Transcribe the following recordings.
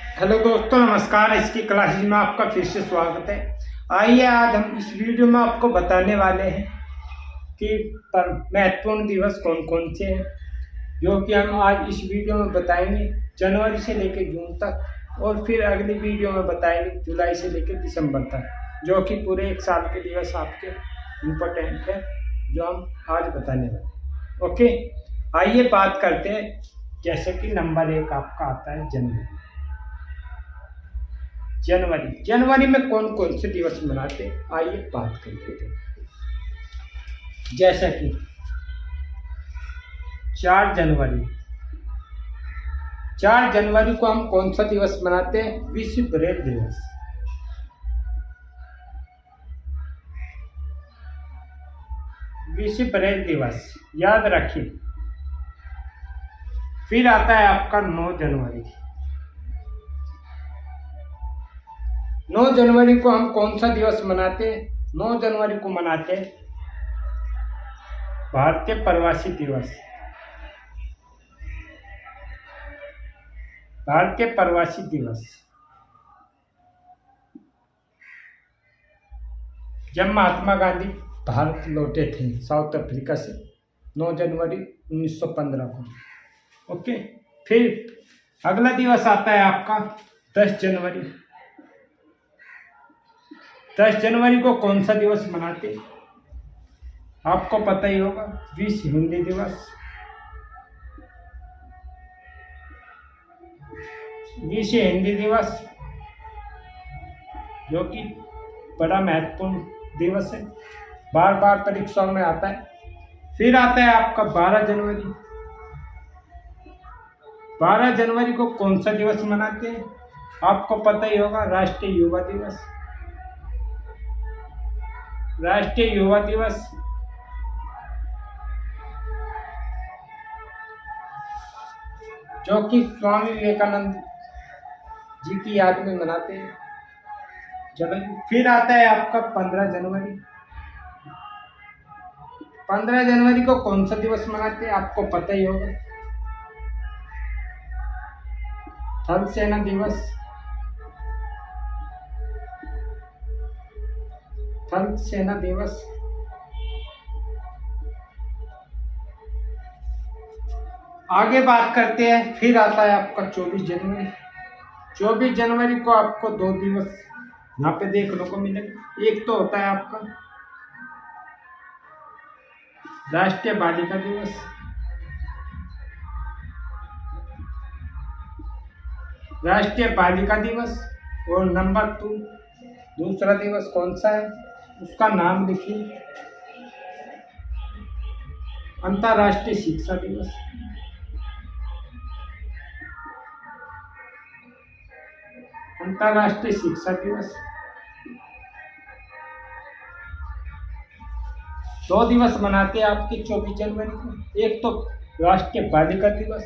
Hello दोस्तों, नमस्कार। इसकी क्लासेज में आपका फिर से स्वागत है। आइए आज हम इस वीडियो में आपको बताने वाले हैं कि महत्वपूर्ण दिवस कौन कौन से हैं, जो कि हम आज इस वीडियो में बताएंगे जनवरी से लेकर जून तक, और फिर अगली वीडियो में बताएंगे जुलाई से लेकर दिसंबर तक, जो कि पूरे एक साल के दिवस आपके इम्पोर्टेंट है, जो हम आज बताने वाले। ओके, आइए बात करते हैं। जैसे कि नंबर 1 आपका आता है जनवरी में कौन कौन से दिवस मनाते हैं, आइए बात कर लेते हैं। जैसा कि 4 जनवरी को हम कौन सा दिवस मनाते हैं? विश्व ब्रेल दिवस। विश्व ब्रेल दिवस याद रखिए। फिर आता है आपका 9 जनवरी। 9 जनवरी को हम कौन सा दिवस मनाते हैं? 9 जनवरी को मनाते हैं भारतीय प्रवासी दिवस। भारतीय प्रवासी दिवस जब महात्मा गांधी भारत लौटे थे साउथ अफ्रीका से 9 जनवरी 1915 को। ओके, फिर अगला दिवस आता है आपका 10 जनवरी। 10 जनवरी को कौन सा दिवस मनाते? आपको पता ही होगा, विश्व हिंदी दिवस। विश्व हिंदी दिवस जो कि बड़ा महत्वपूर्ण दिवस है, बार बार परीक्षाओं में आता है। फिर आता है आपका 12 जनवरी। 12 जनवरी को कौन सा दिवस मनाते हैं? आपको पता ही होगा, राष्ट्रीय युवा दिवस। राष्ट्रीय युवा दिवस जो कि स्वामी विवेकानंद जी की याद में मनाते हैं। चलो, फिर आता है आपका 15 जनवरी। 15 जनवरी को कौन सा दिवस मनाते हैं? आपको पता ही होगा, थल सेना दिवस। थल सेना दिवस। आगे बात करते हैं। फिर आता है आपका 24 जनवरी। 24 जनवरी को आपको 2 दिवस यहाँ पे देखने को मिलेगा। एक तो होता है आपका राष्ट्रीय बालिका दिवस। राष्ट्रीय बालिका दिवस। और नंबर 2 दूसरा दिवस कौन सा है, उसका नाम लिखिए, अंतर्राष्ट्रीय शिक्षा दिवस। अंतर्राष्ट्रीय शिक्षा दिवस। 2 दिवस मनाते हैं आपके 24 जनवरी को। एक तो राष्ट्रीय बालिका दिवस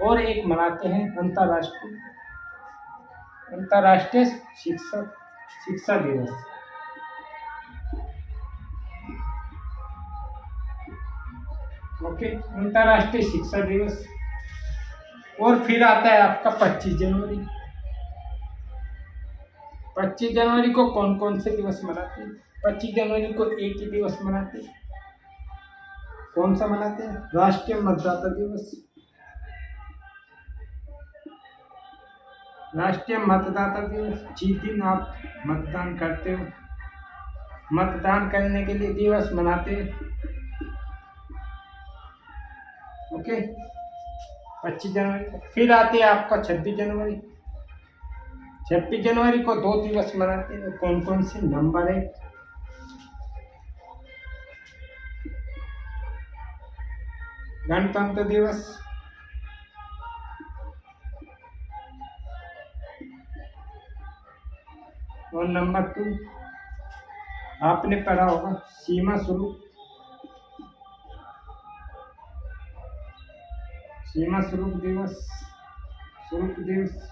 और एक मनाते हैं अंतर्राष्ट्रीय शिक्षा दिवस। ओके, अंतर्राष्ट्रीय शिक्षा दिवस। और फिर आता है आपका 25 जनवरी। 25 जनवरी को कौन कौन से दिवस मनाते हैं? 25 जनवरी को एक ही दिवस मनाते हैं। कौन सा मनाते हैं? राष्ट्रीय मतदाता दिवस। राष्ट्रीय मतदाता दिवस जिस दिन आप मतदान करते हो, मतदान करने के लिए दिवस मनाते हैं। ओके, 25 जनवरी। फिर आते हैं आपका 26 जनवरी। 26 जनवरी को 2 दिवस मनाते हैं। कौन कौन से? नंबर 1 गणतंत्र दिवस। और नंबर 2 आपने पढ़ा होगा सीमा शुल्क दिवस।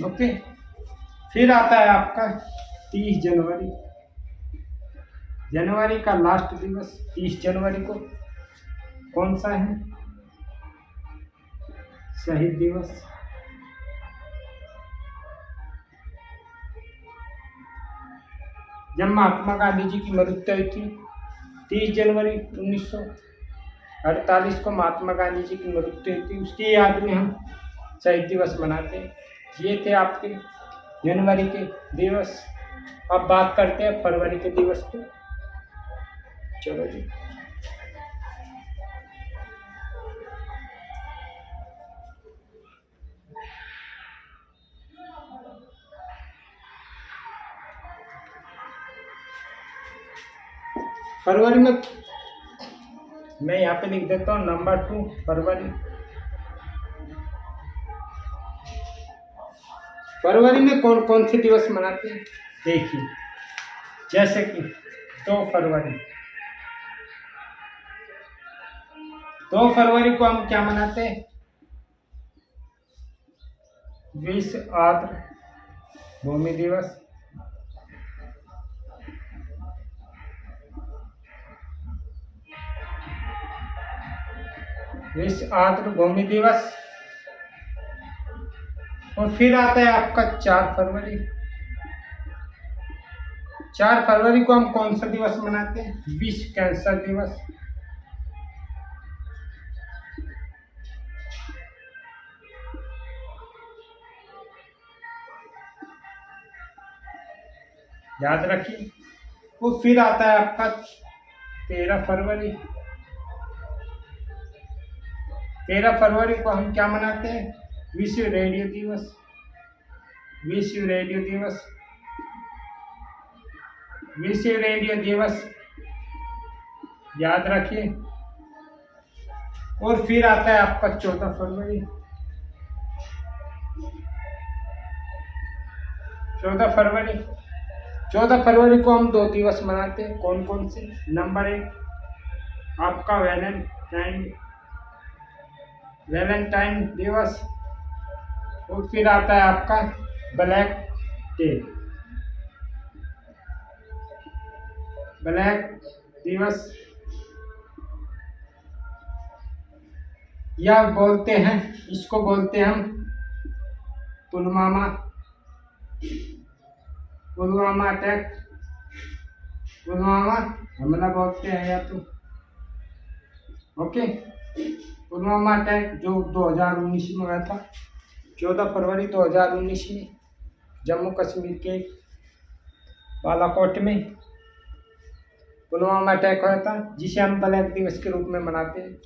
ओके, फिर आता है आपका 30 जनवरी। जनवरी का लास्ट दिवस 30 जनवरी को कौन सा है? शहीद दिवस। जब महात्मा गांधी जी की मृत्यु हुई थी 30 जनवरी 1948 को महात्मा गांधी जी की मृत्यु हुई थी, उसकी याद में हम शहीद दिवस मनाते हैं। ये थे आपके जनवरी के दिवस। अब बात करते हैं फरवरी के दिवस पे। चलो जी। फरवरी में मैं यहाँ पे लिख देता हूँ नंबर 2 फरवरी। फरवरी में कौन कौन से दिवस मनाते हैं देखिए, जैसे कि 2 फरवरी। 2 फरवरी को हम क्या मनाते हैं? विश्व आर्द्र भूमि दिवस। विश्व आर्द्र भूमि दिवस। और फिर आता है आपका 4 फरवरी। 4 फरवरी को हम कौन सा दिवस मनाते हैं? विश्व कैंसर दिवस। याद रखिए। और फिर आता है आपका 13 फरवरी। 13 फरवरी को हम क्या मनाते हैं? विश्व रेडियो दिवस। विश्व रेडियो दिवस। विश्व रेडियो दिवस याद रखिए। और फिर आता है आपका 14 फरवरी। 14 फरवरी। 14 फरवरी को हम 2 दिवस मनाते हैं। कौन कौन से? नंबर 1 आपका वैलेंटाइन दिवस। और फिर आता है आपका ब्लैक डे, ब्लैक दिवस, या बोलते हैं, इसको बोलते हैं हम पुलवामा अटैक, पुलवामा हमला बोलते हैं या तो। ओके, पुलवामा अटैक जो 2019 में हुआ था, 14 फरवरी 2019 में जम्मू कश्मीर के बालाकोट में पुलवामा अटैक हुआ था, जिसे हम ब्लैक दिवस के रूप में मनाते हैं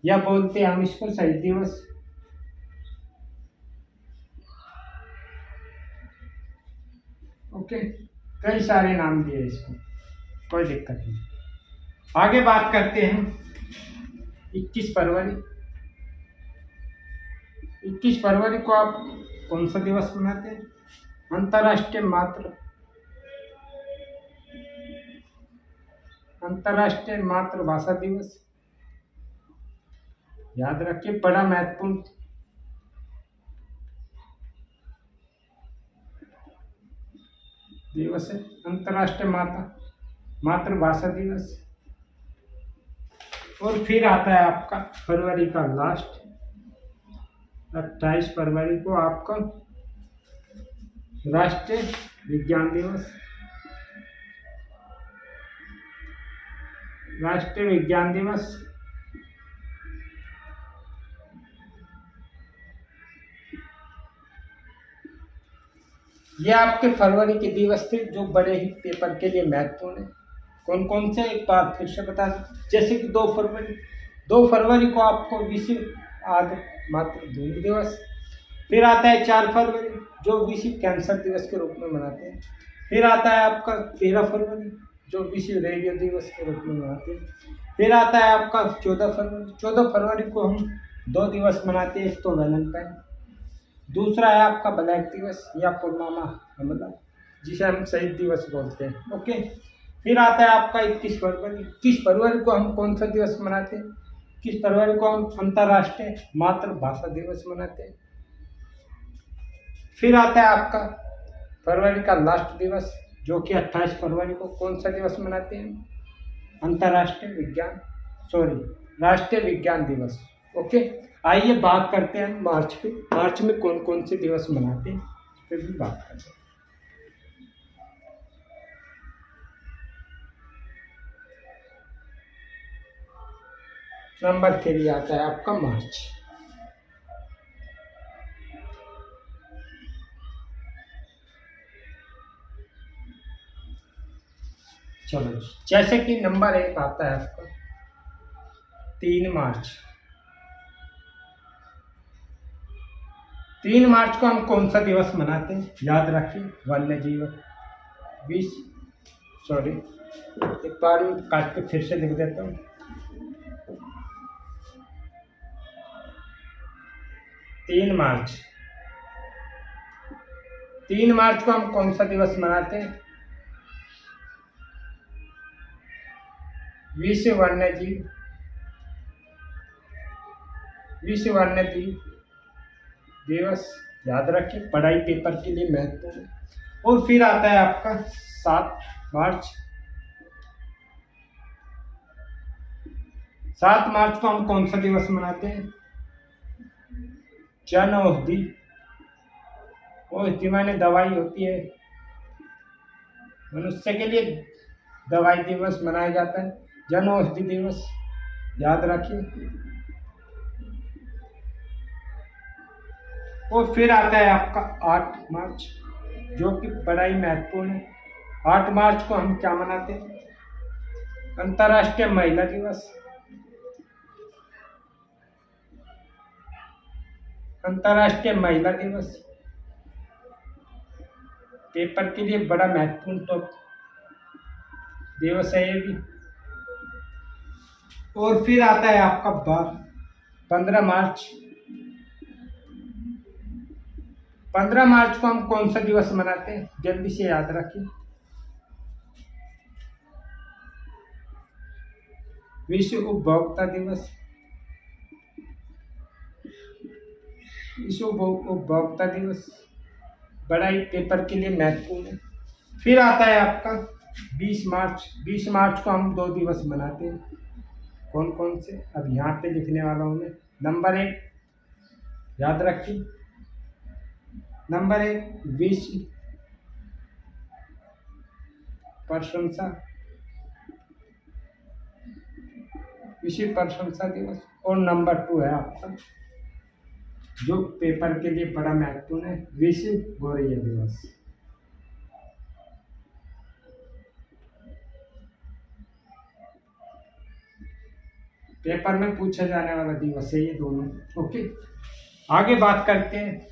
या बोलते हैं हम इसको शहीद दिवस। ओके, कई सारे नाम दिए इसको, कोई दिक्कत नहीं। आगे बात करते हैं 21 फरवरी। 21 फरवरी को आप कौन सा दिवस मनाते हैं? अंतर्राष्ट्रीय मातृभाषा दिवस। याद रखिए, बड़ा महत्वपूर्ण दिवस है अंतर्राष्ट्रीय मातृभाषा दिवस। और फिर आता है आपका फरवरी का लास्ट 28 फरवरी को आपका राष्ट्रीय विज्ञान दिवस। राष्ट्रीय विज्ञान दिवस। ये आपके फरवरी के दिवस थे जो बड़े ही पेपर के लिए महत्वपूर्ण है। कौन कौन से एक बार फिर से बता दें, जैसे कि 2 फरवरी को आपको विश्व आर्द्र भूमि दिवस। फिर आता है 4 फरवरी जो विश्व कैंसर दिवस के रूप में मनाते हैं। फिर आता है आपका 13 फरवरी जो विश्व रेडियो दिवस के रूप में मनाते हैं। फिर आता है आपका 14 फरवरी। 14 फरवरी को हम 2 दिवस मनाते हैं, एक तो वैलेंटाइन, दूसरा है आपका ब्लैक दिवस या पुलवामा हमला, जिसे हम शहीद दिवस बोलते हैं। ओके, फिर आता है आपका 21 फरवरी। 21 फरवरी को हम कौन सा दिवस मनाते हैं? 21 फरवरी को हम अंतर्राष्ट्रीय मातृभाषा दिवस मनाते हैं। फिर आता है आपका फरवरी का लास्ट दिवस जो कि 28 फरवरी को कौन सा दिवस मनाते हैं? राष्ट्रीय विज्ञान दिवस। ओके, आइए बात करते हैं मार्च पे। मार्च में कौन कौन से दिवस मनाते हैं फिर भी बात करते हैं। नंबर 3 आता है आपका मार्च। चलो, जैसे कि नंबर 1 आता है आपका 3 मार्च। 3 मार्च को हम कौन सा दिवस मनाते हैं? याद रखिए, वन्य जीवन एक बार काट के फिर से लिख देता हूँ। 3 मार्च को हम कौन सा दिवस मनाते हैं? विश्व वन्य जीव दिवस। याद रखिए, पढ़ाई पेपर के लिए महत्वपूर्ण है। और फिर आता है आपका 7 मार्च। 7 मार्च को हम कौन सा दिवस मनाते हैं? जन औषधि। औषधि माने दवाई होती है, मनुष्य के लिए दवाई दिवस मनाया जाता है, जन औषधि दिवस। याद रखिए। और फिर आता है आपका 8 मार्च, जो कि बड़ा ही महत्वपूर्ण है। 8 मार्च को हम क्या मनाते हैं? अंतर्राष्ट्रीय महिला दिवस। अंतर्राष्ट्रीय महिला दिवस पेपर के लिए बड़ा महत्वपूर्ण तो दिवस है ये भी। और फिर आता है आपका 15 मार्च। 15 मार्च को हम कौन सा दिवस मनाते हैं? जल्दी से याद रखिए। विश्व उपभोक्ता दिवस। विश्व उपभोक्ता दिवस बड़ा ही पेपर के लिए महत्वपूर्ण है। फिर आता है आपका 20 मार्च। 20 मार्च को हम 2 दिवस मनाते हैं। कौन कौन से? अब यहाँ पे लिखने वाला हूँ मैं। नंबर 1 याद रखिए, नंबर 1 विश्व प्रशंसा दिवस। और नंबर 2 है आपका, जो पेपर के लिए बड़ा महत्वपूर्ण है, विश्व गौरैया दिवस। पेपर में पूछा जाने वाला दिवस है ये दोनों। ओके, आगे बात करते हैं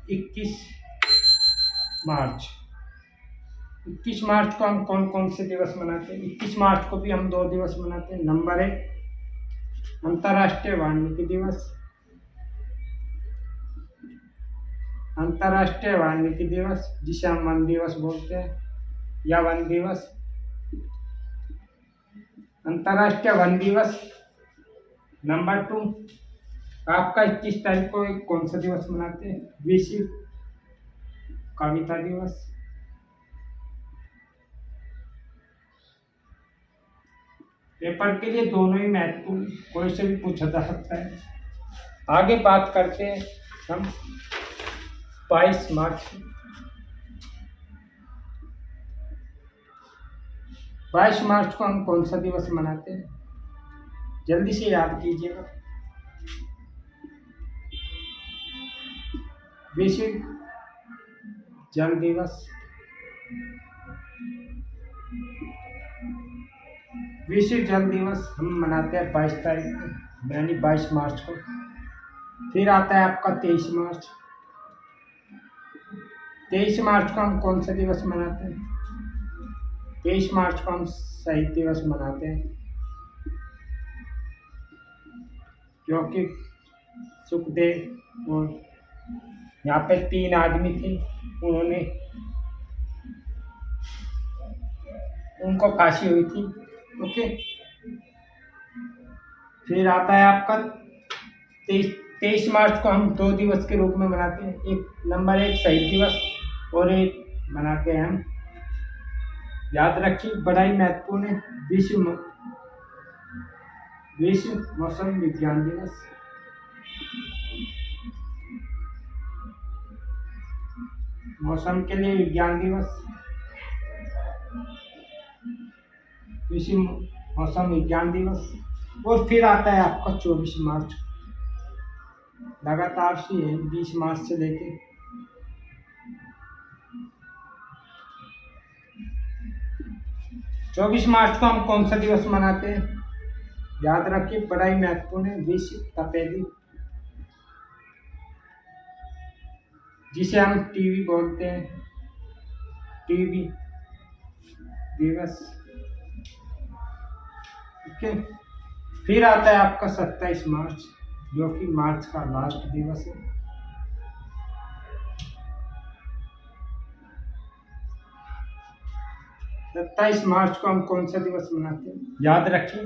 21 मार्च। 21 मार्च को हम कौन कौन से दिवस मनाते हैं? 21 मार्च को भी हम 2 दिवस मनाते हैं। नंबर 1 अंतर्राष्ट्रीय वाल्मीकि दिवस। अंतर्राष्ट्रीय वाल्मीकि दिवस, जिसे हम वन दिवस बोलते हैं या वन दिवस। अंतर्राष्ट्रीय वन दिवस। नंबर 2 आपका 21 तारीख को कौन सा दिवस मनाते हैं? विश्व कविता दिवस। पेपर के लिए दोनों ही महत्वपूर्ण, कोई से भी पूछा जा सकता है। आगे बात करते हैं हम 22 मार्च। 22 मार्च को हम कौन सा दिवस मनाते हैं? जल्दी से याद कीजिएगा। विश्व जल दिवस। विश्व जल दिवस हम मनाते हैं 22 तारीख को, यानी 22 मार्च को। फिर आता है आपका 23 मार्च। 23 मार्च को हम कौन सा दिवस मनाते हैं? 23 मार्च को हम शहीद दिवस मनाते हैं, क्योंकि सुखदेव और यहाँ पे 3 आदमी थे, उनको फांसी हुई थी। ओके, फिर आता है आपका 23 मार्च को हम 2 दिवस के रूप में मनाते हैं। एक नंबर 1 शहीद दिवस और एक मनाते हैं हम, याद रखिए, बड़ा ही महत्वपूर्ण है, विश्व मौसम विज्ञान दिवस। मौसम के लिए विज्ञान दिवस, विश्व मौसम विज्ञान दिवस। और फिर आता है आपका 24 मार्च, लगातार से है 20 मार्च से लेके 24 मार्च को हम कौन सा दिवस मनाते हैं? याद रखिए, बड़ा ही महत्वपूर्ण है, विश्व तपेदिक, जिसे हम टीवी बोलते हैं, टीवी दिवस। ओके, फिर आता है आपका 27 मार्च, जो कि मार्च का लास्ट दिवस है। सत्ताईस मार्च को हम कौन सा दिवस मनाते हैं? याद रखिए,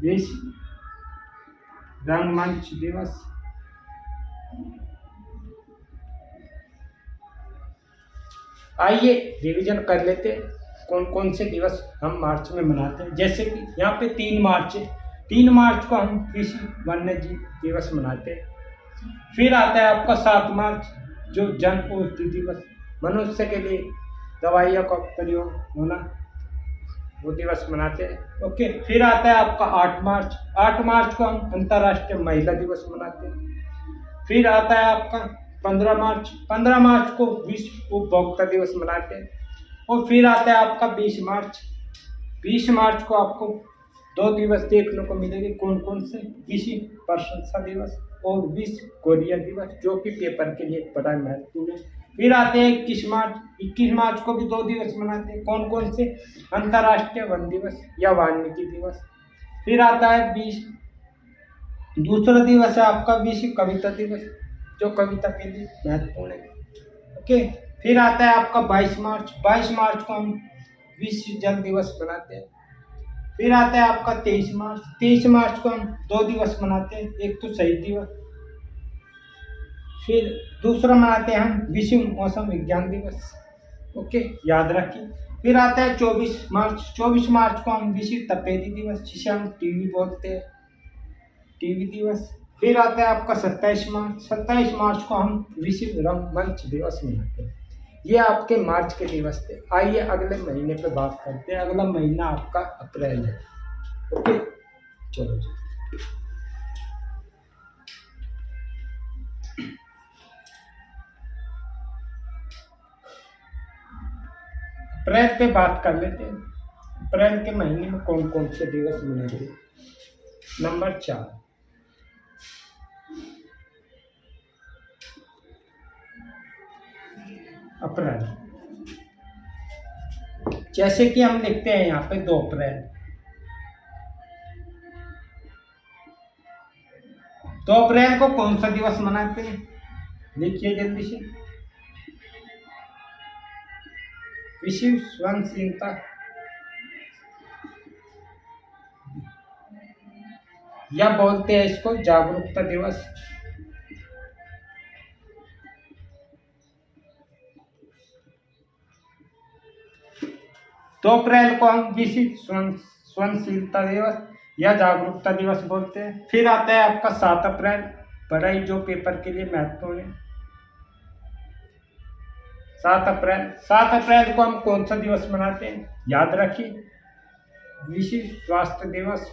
विश्व रंगमंच दिवस। आइए रिवीजन कर लेते हैं कौन कौन से दिवस हम मार्च में मनाते हैं। जैसे कि यहाँ पे 3 मार्च है, 3 मार्च को हम विश्व वन्य जीव दिवस मनाते हैं। फिर आता है आपका 7 मार्च, जो जन औषधि दिवस, मनुष्य के लिए दवाइयों का प्रयोग होना, वो दिवस मनाते हैं। ओके, फिर आता है आपका 8 मार्च, 8 मार्च को हम अंतर्राष्ट्रीय महिला दिवस मनाते हैं। फिर आता है आपका 15 मार्च, 15 मार्च को विश्व उपभोक्ता दिवस मनाते हैं। और फिर आता है आपका 20 मार्च, 20 मार्च को आपको 2 दिवस देखने को मिलेंगे, कौन कौन से? विश्व प्रशंसा दिवस और विश्व कोरिया दिवस, जो कि पेपर के लिए बड़ा महत्वपूर्ण है। फिर आते हैं 21 मार्च, 21 मार्च को भी 2 दिवस मनाते हैं, कौन कौन से? अंतर्राष्ट्रीय वन दिवस या वाल्मीकि दिवस। फिर आता है 20, दूसरा दिवस है आपका विश्व कविता दिवस, जो कविता के लिए महत्वपूर्ण है। ओके, फिर आता है आपका 22 मार्च, 22 मार्च को हम विश्व जल दिवस मनाते हैं। फिर आता है आपका 23 मार्च, 23 मार्च को हम 2 दिवस मनाते हैं, एक तो शहीद दिवस, फिर दूसरा मनाते हैं हम विश्व मौसम विज्ञान दिवस। ओके, याद रखिए। फिर आता है 24 मार्च, 24 मार्च को हम विश्व तपेदिक दिवस, जिसे हम टीवी बोलते हैं, टीवी दिवस। फिर आता है आपका 27 मार्च, 27 मार्च को हम विश्व रंगमंच दिवस मनाते हैं। ये आपके मार्च के दिवस थे। आइए अगले महीने पे बात करते हैं। अगला महीना आपका अप्रैल है। ओके, चलो जी। अप्रैल पे बात कर लेते हैं। अप्रैल के महीने में कौन कौन से दिवस मनाते हैं? नंबर 4, अप्रैल। जैसे कि हम लिखते हैं यहाँ पे 2 अप्रैल, 2 अप्रैल को कौन सा दिवस मनाते हैं? लिखिए जल्दी से। विश्व सहनशीलता, या बोलते हैं इसको जागरूकता दिवस। दो अप्रैल को हम विश्व सहनशीलता दिवस या जागरूकता दिवस बोलते हैं। फिर आता है आपका 7 अप्रैल, बड़ा ही जो पेपर के लिए महत्वपूर्ण है। 7 अप्रैल, 7 अप्रैल को हम कौन सा दिवस मनाते हैं? याद रखिए, विश्व स्वास्थ्य दिवस।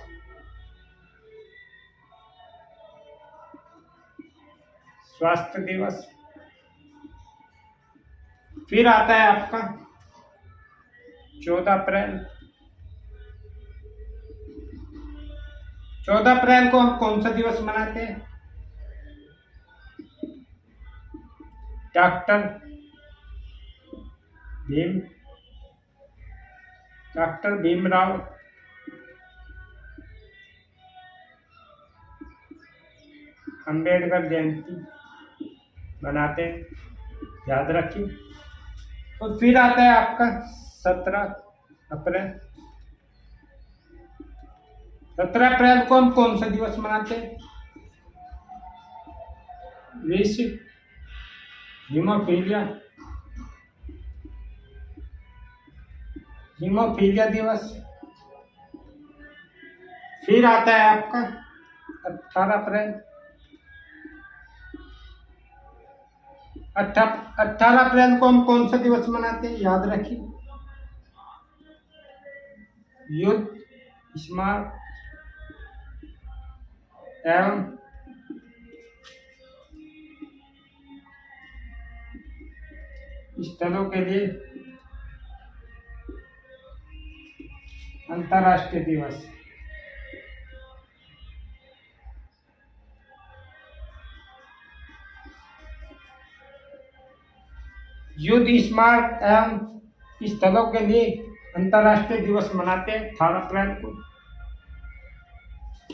स्वास्थ्य दिवस। फिर आता है आपका 14 अप्रैल, 14 अप्रैल को हम कौन सा दिवस मनाते हैं? डॉक्टर भीमराव अंबेडकर जयंती मनाते हैं, याद रखिए। और फिर आता है आपका 17 अप्रैल, 17 अप्रैल को हम कौन सा दिवस मनाते हैं? विश्व हीमोफीलिया दिवस। फिर आता है आपका 18 अप्रैल, 18 अप्रैल को हम कौन सा दिवस मनाते हैं? याद रखिए, युद्ध स्मारक एवं स्थलों के लिए अंतर्राष्ट्रीय दिवस। युद्ध स्मारक एवं स्थलों के लिए अंतर्राष्ट्रीय दिवस मनाते हैं 18 अप्रैल को।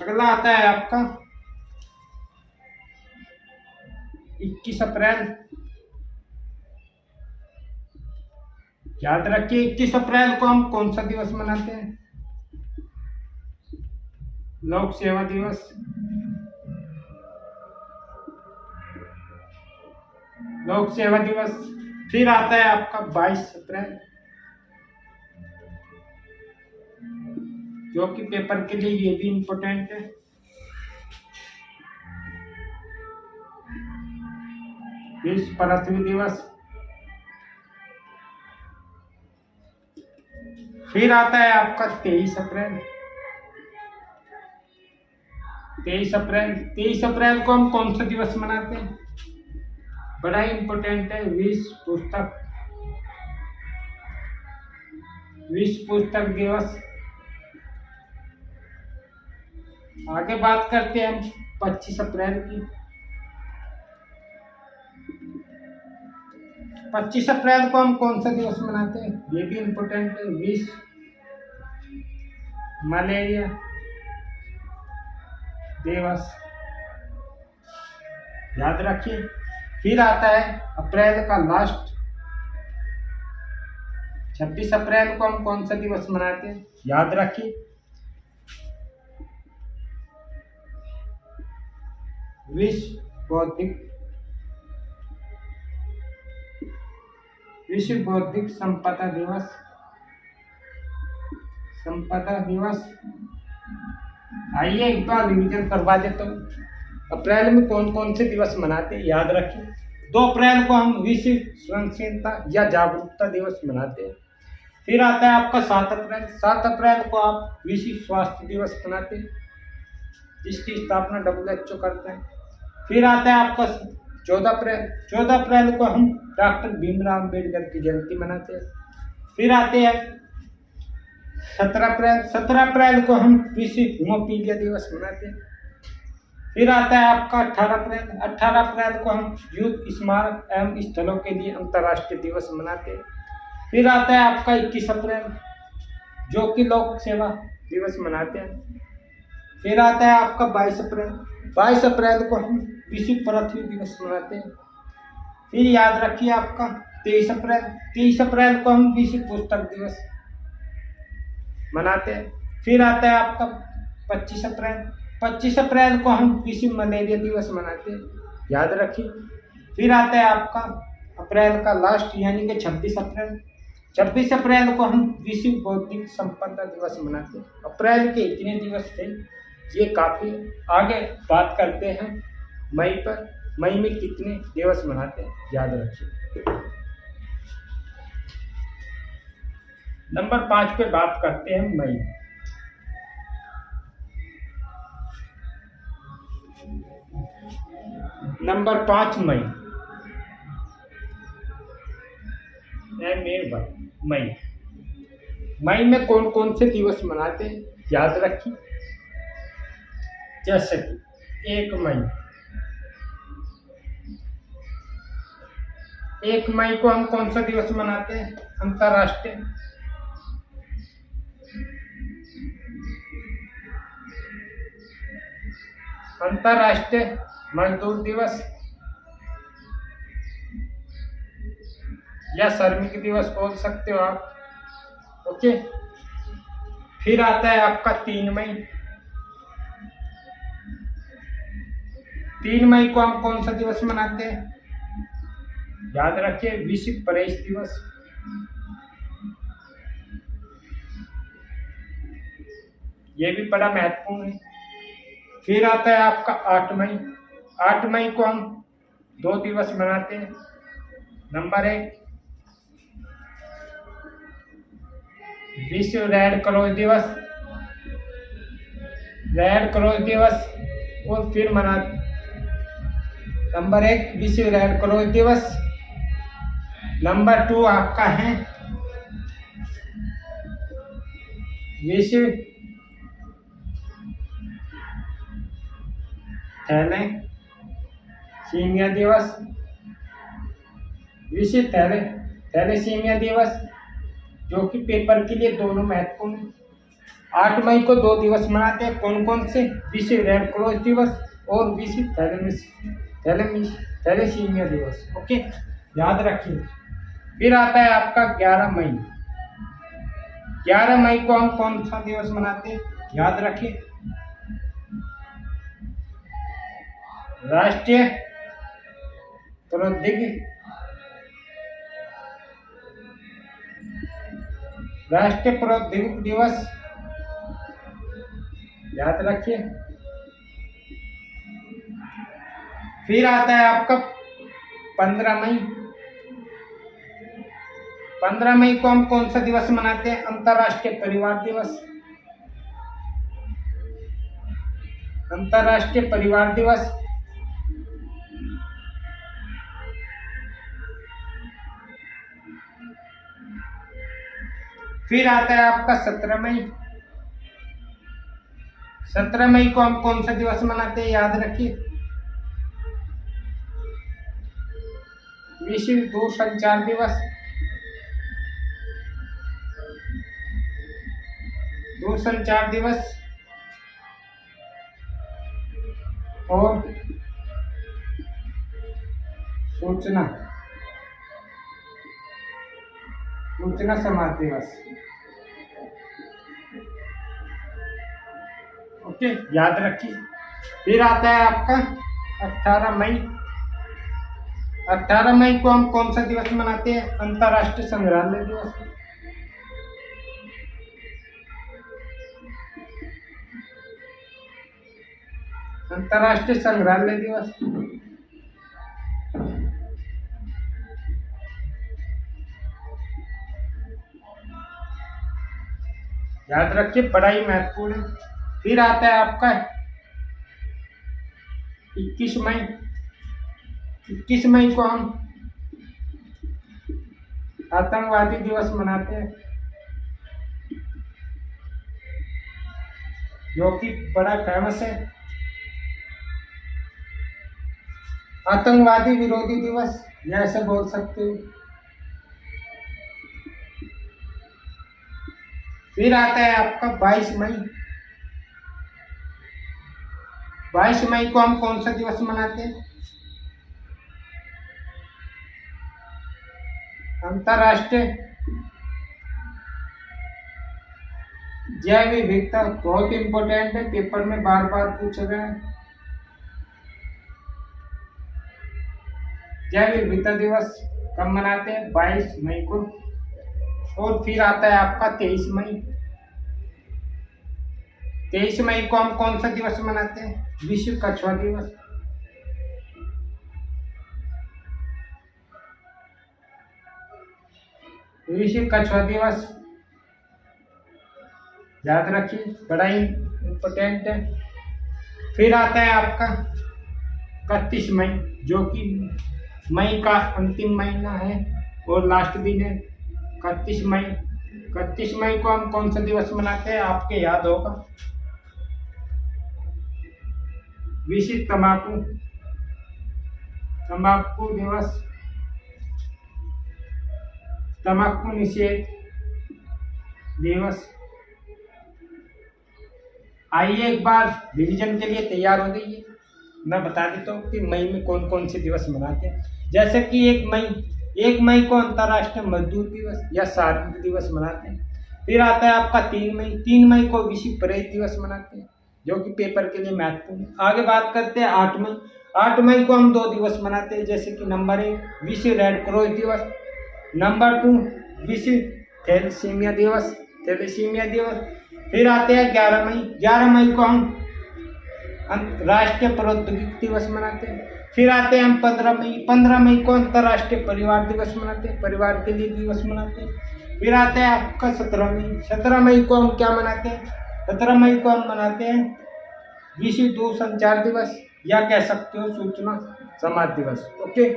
अगला आता है आपका 21 अप्रैल। याद रखिए 21 अप्रैल को हम कौन सा दिवस मनाते हैं? लोक सेवा दिवस। लोक सेवा दिवस। फिर आता है आपका 22 अप्रैल, जो कि पेपर के लिए ये भी इम्पोर्टेंट है। विश्व पृथ्वी दिवस। फिर आता है आपका 23 अप्रैल। 23 अप्रैल को हम कौन सा दिवस मनाते हैं? बड़ा ही इम्पोर्टेंट है, विश्व पुस्तक दिवस। आगे बात करते हैं हम 25 अप्रैल की। 25 अप्रैल को हम कौन सा दिवस मनाते हैं? ये भी इम्पोर्टेंट है, विश्व मलेरिया दिवस। याद रखिए। फिर आता है अप्रैल का लास्ट 26 अप्रैल को हम कौन सा दिवस मनाते हैं? याद रखिए, विश्व बौद्धिक संपदा दिवस। आइए एक बार रिवीजन करवा देता हूँ। अप्रैल में कौन कौन से दिवस मनाते हैं? याद रखिए। 2 अप्रैल को हम विश्व सहनशीलता या जागरूकता दिवस मनाते हैं। फिर आता है आपका 7 अप्रैल। 7 अप्रैल को आप विश्व स्वास्थ्य दिवस मनाते हैं, जिसकी स्थापना WHO करते हैं। फिर आता है आपका 14 अप्रैल। 14 अप्रैल को हम डॉक्टर भीमराव अम्बेडकर की जयंती मनाते हैं। फिर आते हैं 17 अप्रैल। 17 अप्रैल को हम विश्व हीमोफीलिया दिवस मनाते हैं। फिर आता है आपका 18 अप्रैल। 18 अप्रैल को हम युद्ध स्मारक एवं स्थलों के लिए अंतर्राष्ट्रीय दिवस मनाते हैं। फिर आता है आपका 21 अप्रैल, जो कि लोक सेवा दिवस मनाते हैं। फिर आता है आपका 22 अप्रैल। 22 अप्रैल को हम विश्व पृथ्वी दिवस मनाते हैं। फिर याद रखिए आपका 23 अप्रैल। 23 अप्रैल को हम विश्व पुस्तक दिवस मनाते हैं। फिर आता है आपका 25 अप्रैल। 25 अप्रैल को हम विश्व मलेरिया दिवस मनाते हैं, याद रखिए। फिर आता है आपका अप्रैल का लास्ट यानी कि 26 अप्रैल। 26 अप्रैल को हम विश्व बौद्धिक संपदा दिवस मनाते हैं। अप्रैल के इतने दिवस थे, ये काफ़ी। आगे बात करते हैं मई पर। मई में कितने दिवस मनाते हैं, याद रखिए। नंबर 5 पे बात करते हैं मई। नंबर 5 मई। मई। मई में कौन कौन से दिवस मनाते हैं, याद रखिए। जैसे कि 1 मई। 1 मई को हम कौन सा दिवस मनाते हैं? अंतर्राष्ट्रीय मजदूर दिवस या श्रमिक दिवस बोल सकते हो आप। ओके। फिर आता है आपका 3 मई। 3 मई को हम कौन सा दिवस मनाते हैं? याद रखिए, विश्व प्रेस दिवस। ये भी बड़ा महत्वपूर्ण है। फिर आता है आपका 8 मई। 8 मई को हम 2 दिवस मनाते हैं। नंबर 1 विश्व रेड क्रॉस दिवस, रेड क्रॉस दिवस। और फिर मना नंबर 1 विश्व रेड क्रॉस दिवस। नंबर 2 आपका है विश्व थैलेसीमिया दिवस, विश्व थैलेसीमिया दिवस, जो कि पेपर के लिए दोनों महत्वपूर्ण। 8 मई को 2 दिवस मनाते हैं, कौन कौन से? विश्व रेड क्रॉस दिवस और विश्व थैलेसीमिया दिवस। ओके, याद रखिए। फिर आता है आपका 11 मई। 11 मई को हम कौन सा दिवस मनाते हैं? याद रखिए, राष्ट्रीय प्रौद्योगिकी दिवस। याद रखिए। फिर आता है आपका 15 मई। 15 मई को हम कौन सा दिवस मनाते हैं? अंतर्राष्ट्रीय परिवार दिवस। अंतर्राष्ट्रीय परिवार दिवस। फिर आता है आपका 17 मई। 17 मई को हम कौन सा दिवस मनाते हैं? याद रखिए, विश्व दूरसंचार दिवस। दूरसंचार दिवस। और सूचना समाज दिवस। ओके, याद रखिए। फिर आता है आपका 18 मई। 18 मई को हम कौन सा दिवस मनाते हैं? अंतर्राष्ट्रीय संग्रहालय दिवस। अंतर्राष्ट्रीय संग्रहालय दिवस। याद रखिए, पढ़ाई महत्वपूर्ण है। फिर आता है आपका 21 मई। 21 मई को हम आतंकवादी दिवस मनाते हैं, जो कि बड़ा फेमस है। आतंकवादी विरोधी दिवस, ऐसे बोल सकते हो। फिर आता है आपका 22 मई। 22 मई को हम कौन सा दिवस मनाते हैं? अंतर्राष्ट्रीय जैव विविधता। बहुत इंपॉर्टेंट है, पेपर में बार बार पूछा गया है। जैव विविधता दिवस कब मनाते हैं? 22 मई को। और फिर आता है आपका 23 मई। 23 मई को हम कौन सा दिवस मनाते हैं? विश्व कछुआ दिवस। विश्व कछुआ दिवस, याद रखिए, बड़ा ही इम्पोर्टेंट है। फिर आता है आपका 31 मई, जो कि मई का अंतिम महीना है और लास्ट दिन है। 31 मई। 31 मई को हम कौन सा दिवस मनाते हैं? आपके याद होगा, विश्व तंबाकू दिवस, तंबाकू निषेध दिवस। आइए एक बार रिवीजन के लिए तैयार हो जाइए। मैं बता देता हूँ कि मई में कौन कौन से दिवस मनाते हैं। जैसे कि 1 मई को अंतर्राष्ट्रीय मजदूर दिवस या श्रमिक दिवस मनाते हैं। फिर आता है आपका 3 मई। 3 मई को विश्व प्रेस दिवस मनाते हैं, जो कि पेपर के लिए महत्वपूर्ण है। आगे बात करते हैं 8 मई। 8 मई को हम 2 दिवस मनाते हैं, जैसे कि नंबर 1 विश्व रेड क्रॉस दिवस, नंबर 2 विश्व थैलेसीमिया दिवस। फिर आते हैं 11 मई। 11 मई को हम राष्ट्रीय प्रौद्योगिकी दिवस मनाते हैं। फिर आते हैं हम 15 मई। 15 मई को अंतर्राष्ट्रीय परिवार दिवस मनाते हैं, परिवार के लिए दिवस मनाते हैं। फिर आता है आपका 17 मई। 17 मई को हम क्या मनाते हैं? 17 मई को हम मनाते हैं विश्व दूरसंचार दिवस, या कह सकते हो सूचना समाज दिवस। ओके,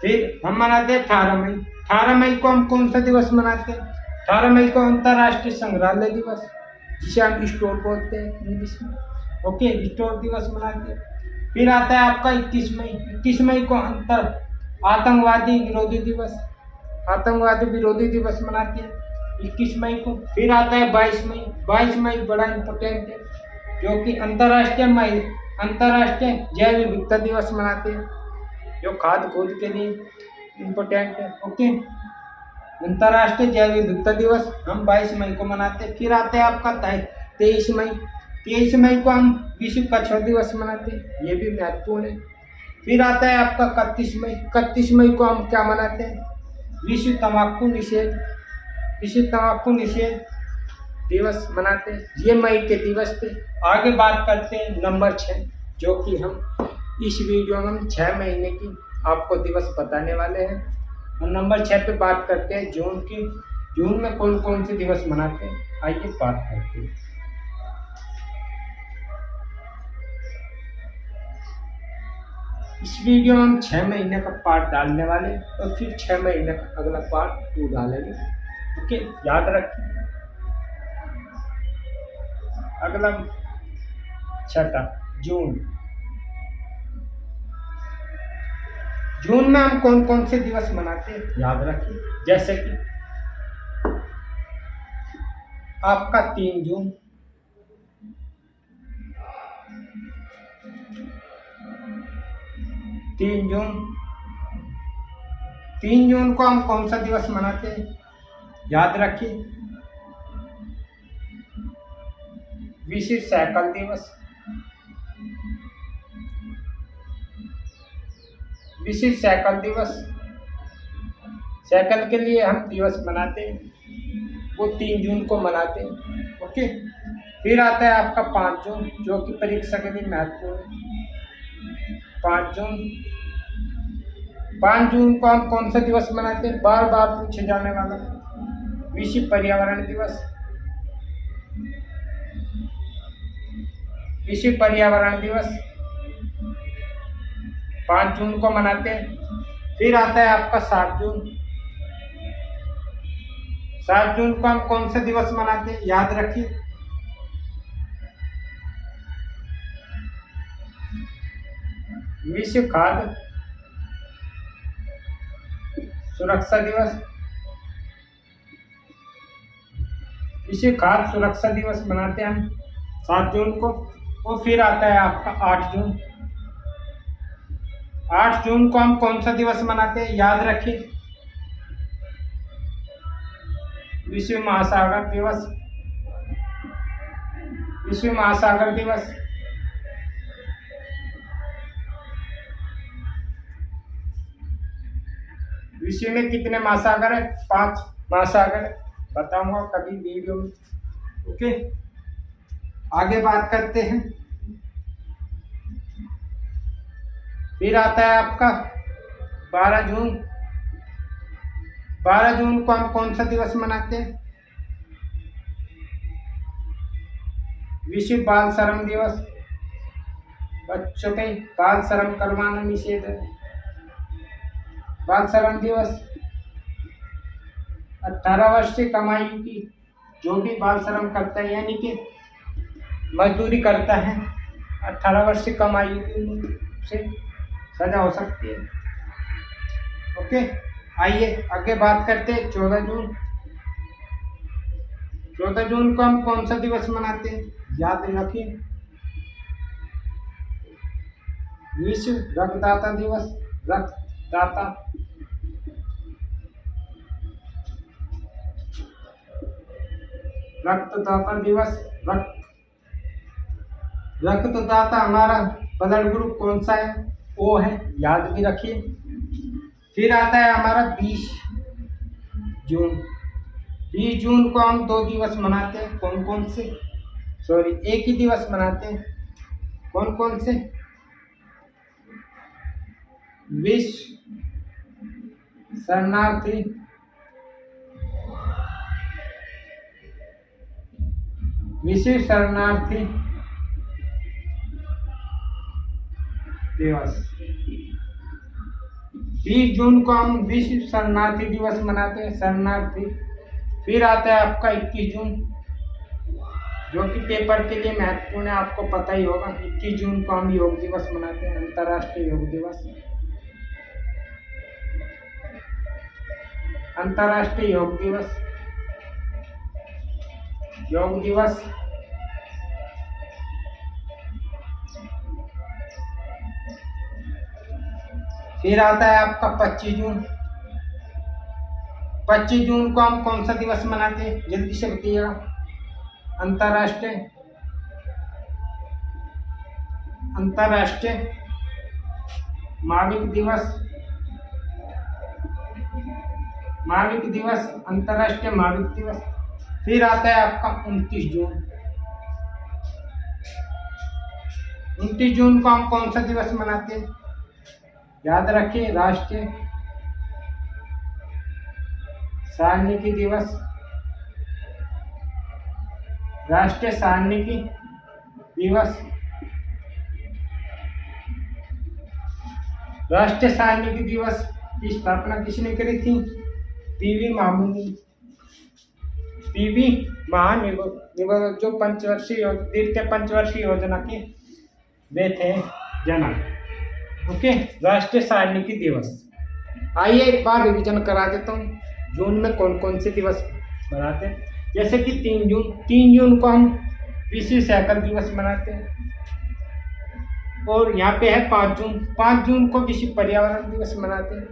फिर हम मनाते हैं 18 मई। 18 मई को हम कौन सा दिवस मनाते हैं? 18 मई को अंतर्राष्ट्रीय संग्रहालय दिवस, जिसे हम स्टोर बोलते हैं इंग्लिश में। ओके, स्टोर दिवस मनाते हैं। फिर आता है आपका 21 मई। 21 मई को आतंकवादी विरोधी दिवस, आतंकवादी विरोधी दिवस मनाते हैं 21 मई को। फिर आता है 22 मई। 22 मई बड़ा इम्पोर्टेंट है, जो कि अंतर्राष्ट्रीय जैव विविधता दिवस मनाते हैं, जो खाद्य खोज के लिए इम्पोर्टेंट है। ओके, अंतर्राष्ट्रीय जैव विविधता दिवस हम 22 मई को मनाते हैं। फिर आता है आपका 23 मई। 23 मई को हम विश्व कछुआ दिवस मनाते हैं, ये भी महत्वपूर्ण है। फिर आता है आपका 31 मई। 31 मई को हम क्या मनाते हैं? विश्व तंबाकू निषेध दिवस मनाते हैं। ये मई के दिवस थे। आगे बात करते हैं नंबर 6, जो कि हम इस वीडियो में हम 6 महीने की आपको दिवस बताने वाले हैं। और नंबर 6 पे बात करते हैं जून की। जून में कौन कौन से दिवस मनाते हैं, आइए बात करते हैं। इस वीडियो में हम 6 महीने का पार्ट डालने वाले हैं, और फिर 6 महीने का अगला पार्ट 2 डालेंगे। ओके, याद रखिए। अगला 6 जून। जून में हम कौन कौन से दिवस मनाते हैं, याद रखिए। जैसे कि आपका 3 जून, 3 जून को हम कौन सा दिवस मनाते हैं, याद रखिए। विश्व साइकिल दिवस। विश्व साइकिल दिवस, साइकिल के लिए हम दिवस मनाते हैं, वो 3 जून को मनाते हैं। ओके, फिर आता है आपका 5 जून, जो कि परीक्षा के लिए महत्वपूर्ण है। 5 जून। 5 जून को हम कौन सा दिवस मनाते हैं? बार बार पूछे जाने वाला विश्व पर्यावरण दिवस। विश्व पर्यावरण दिवस 5 जून को मनाते हैं। फिर आता है आपका 7 जून। 7 जून को हम कौन सा दिवस मनाते हैं, याद रखिए। विश्व खाद्य सुरक्षा दिवस। विश्व खाद्य सुरक्षा दिवस मनाते हैं हम 7 जून को। और फिर आता है आपका 8 जून। 8 जून को हम कौन सा दिवस मनाते हैं, याद रखिए। विश्व महासागर दिवस। विश्व महासागर दिवस। विश्व में कितने महासागर है? 5 महासागर, बताऊंगा कभी वीडियो में। ओके, आगे बात करते हैं। फिर आता है आपका 12 जून। 12 जून को हम कौन सा दिवस मनाते हैं? विश्व बाल श्रम दिवस। बच्चों पे बाल श्रम करवाना निषेध है। बाल श्रम दिवस 18 वर्ष से कम आयु की जो भी बाल श्रम करता है, यानी कि मजदूरी करता है, 18 वर्ष से कम आयु की उम्र से सजा हो सकती है। ओके, आइए आगे बात करते हैं 14 जून। 14 जून को हम कौन सा दिवस मनाते हैं, याद रखिए। विश्व रक्तदाता दिवस। रक्तदाता दिवस। रक्तदाता हमारा ब्लड ग्रुप कौन सा है, ओ है, याद भी रखिए। फिर आता है हमारा 20 जून। 20 जून को हम 2 दिवस मनाते हैं, कौन कौन से? सॉरी, एक ही दिवस मनाते हैं, कौन कौन से? विश्व शरणार्थी विश्व शरणार्थी दिवस। 20 जून को हम विश्व शरणार्थी दिवस मनाते हैं, शरणार्थी। फिर आता है आपका 21 जून, जो कि पेपर के लिए महत्वपूर्ण है, आपको पता ही होगा। 21 जून को हम योग दिवस मनाते हैं, अंतर्राष्ट्रीय योग दिवस। अंतर्राष्ट्रीय योग दिवस, योग दिवस। फिर आता है आपका 25 जून। 25 जून को हम कौन सा दिवस मनाते हैं, जल्दी से बताइएगा। अंतर्राष्ट्रीय महाविक दिवस, महाविक दिवस, अंतर्राष्ट्रीय महाविक दिवस। फिर आता है आपका 29 जून। 29 जून को हम कौन सा दिवस मनाते हैं, याद रखिए, राष्ट्रीय सारणिकी दिवस, राष्ट्रीय सारणिकी दिवस। राष्ट्रीय सारणिकी दिवस की स्थापना किसने करी थी, पीवी महानिबंध, जो पंचवर्षीय द्वितीय पंचवर्षीय योजना के वे थे जनक। ओके, राष्ट्रीय सारणिकी दिवस। आइए एक बार रिवीजन करा देता हूँ, जून में कौन कौन से दिवस मनाते हैं। जैसे कि 3 जून को हम विश्व साइकिल दिवस मनाते हैं। और यहाँ पे है 5 जून को विश्व पर्यावरण दिवस मनाते हैं।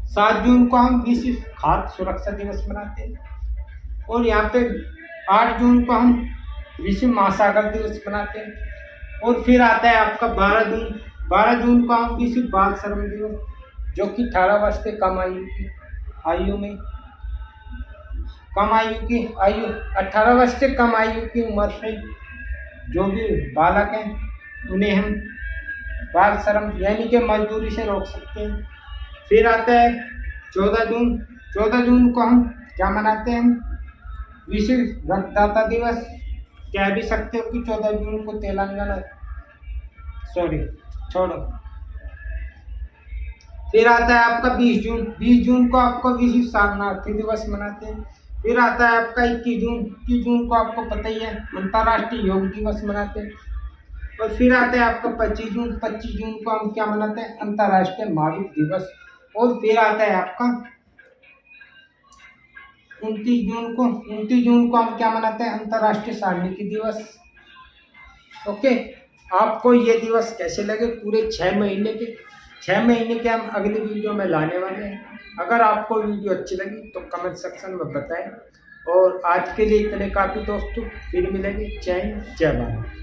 7 जून को हम विश्व खाद्य सुरक्षा दिवस मनाते हैं। और यहाँ पे 8 जून को हम विश्व महासागर दिवस मनाते हैं। और फिर आता है आपका 12 जून को हम विश्व बाल श्रम दिवस, जो कि 18 वर्ष से कम आयु में, कम आयु 18 वर्ष से कम आयु की उम्र से जो भी बालक हैं उन्हें हम बाल श्रम यानी कि मजदूरी से रोक सकते हैं। फिर आता है 14 जून। 14 जून को हम क्या मनाते हैं, विश्व रक्तदाता दिवस। कह भी सकते हो कि 14 जून को तेलंगाना, छोड़ो। फिर आता है आपका 20 जून। 20 जून को आपको विश्व शरणार्थी दिवस मनाते हैं। फिर आता है आपका 21 जून। 21 जून को आपको पता ही है, अंतर्राष्ट्रीय योग दिवस मनाते हैं। और फिर आता है आपका 25 जून। 25 जून को हम क्या मनाते हैं, अंतर्राष्ट्रीय महाविक दिवस। और फिर आता है आपका 29 जून को। 29 जून को हम क्या मनाते हैं, अंतर्राष्ट्रीय सारणिकी दिवस। ओके, आपको ये दिवस कैसे लगे, पूरे 6 महीने के हम अगली वीडियो में लाने वाले हैं। अगर आपको वीडियो अच्छी लगी तो कमेंट सेक्शन में बताएं। और आज के लिए इतने काफ़ी दोस्तों, फिर मिलेंगे। जय हिंद, जय भारत।